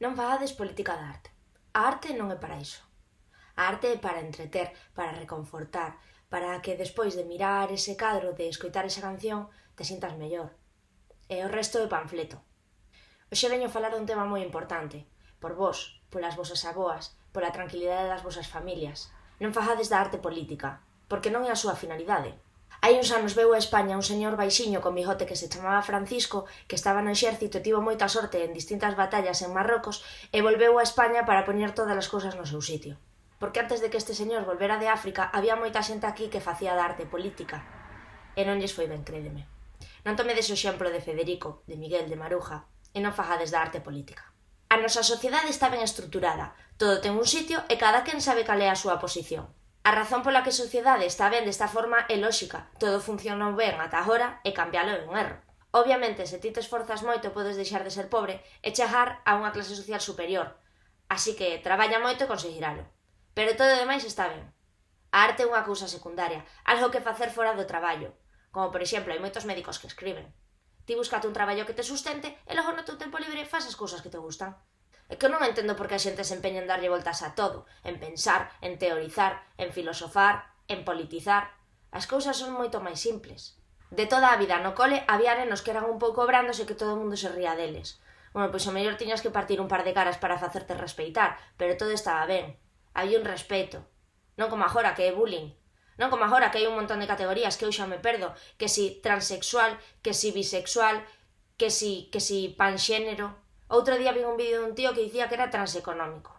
Non fagades política da arte. A arte non é para iso. A arte é para entreter, para reconfortar, para que despois de mirar ese cadro, de escoitar esa canción, te sintas mellor. E o resto é panfleto. Hoxe veño falar dun tema moi importante. Por vos, polas vosas aboas, pola tranquilidade das vosas familias. Non fagades da arte política, porque non é a súa finalidade. Hai uns anos veu a España un señor baixiño con bigote que se chamaba Francisco, que estaba no exército e tivo moita sorte en distintas batallas en Marrocos e volveu a España para poñer todas as cousas no seu sitio. Porque antes de que este señor volvera de África, había moita xente aquí que facía da arte política. E non lles foi ben, crédeme. Non tomedes o exemplo de Federico, de Miguel, de Maruja, e non fagades da arte política. A nosa sociedade está ben estruturada, todo ten un sitio e cada quen sabe cal é a súa posición. A razón pola que a sociedade está ben desta forma é lóxica, todo funcionou ben ata agora e cambiálo é un erro. Obviamente, se ti te esforzas moito podes deixar de ser pobre e chegar a unha clase social superior, así que traballa moito e conseguiralo. Pero todo o demais está ben. A arte é unha cousa secundaria, algo que facer fora do traballo, como por exemplo hai moitos médicos que escriben. Ti búscate un traballo que te sustente e logo no teu tempo libre faz as cousas que te gustan. É que eu non entendo por que a xente se empeña en darlle voltas a todo, en pensar, en teorizar, en filosofar, en politizar. As cousas son moito máis simples. De toda a vida no cole había nenos que eran un pouco brandos e que todo o mundo se ría deles. Bueno, pois o mellor tiñas que partir un par de caras para facerte respeitar, pero todo estaba ben. Había un respeto. Non como agora que é bullying. Non como agora que hai un montón de categorías que eu xa me perdo, que si transexual, que si bisexual, que si panxénero. Outro día vi un vídeo dun tío que dicía que era transeconómico.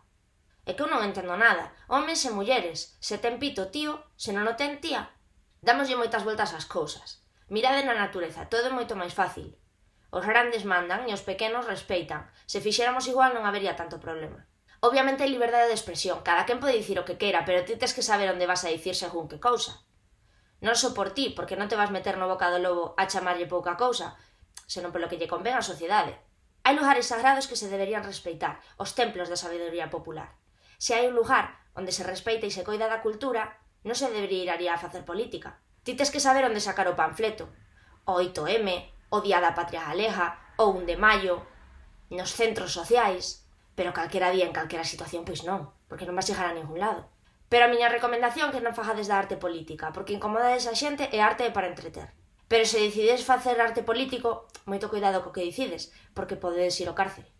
É que eu non entendo nada. Homes e mulleres. Se ten pito, tío, se non o ten, tía. Dámoslle moitas voltas ás cousas. Mirade na natureza, todo é moito máis fácil. Os grandes mandan e os pequenos respeitan. Se fixéramos igual non habería tanto problema. Obviamente hai liberdade de expresión, cada quen pode dicir o que queira, pero ti tes que saber onde vas a dicir según que cousa. Non só por ti, porque non te vas meter no boca do lobo a chamarlle pouca cousa, senón polo que lle convén á sociedade. Hai lugares sagrados que se deberían respeitar, os templos da sabedoría popular. Se hai un lugar onde se respeita e se coida da cultura, non se debería ir a facer política. Ti tes que saber onde sacar o panfleto. O 8M, o Día da Patria Galega, o 1 de Maio, nos centros sociais, pero calquera día en calquera situación pois non, porque non vas chegar a ningún lado. Pero a miña recomendación é que non fagades da arte política, porque incomodades a xente e a arte é para entreter. Pero se decides facer arte político, moito cuidado co que decides, porque podedes ir ao cárcere.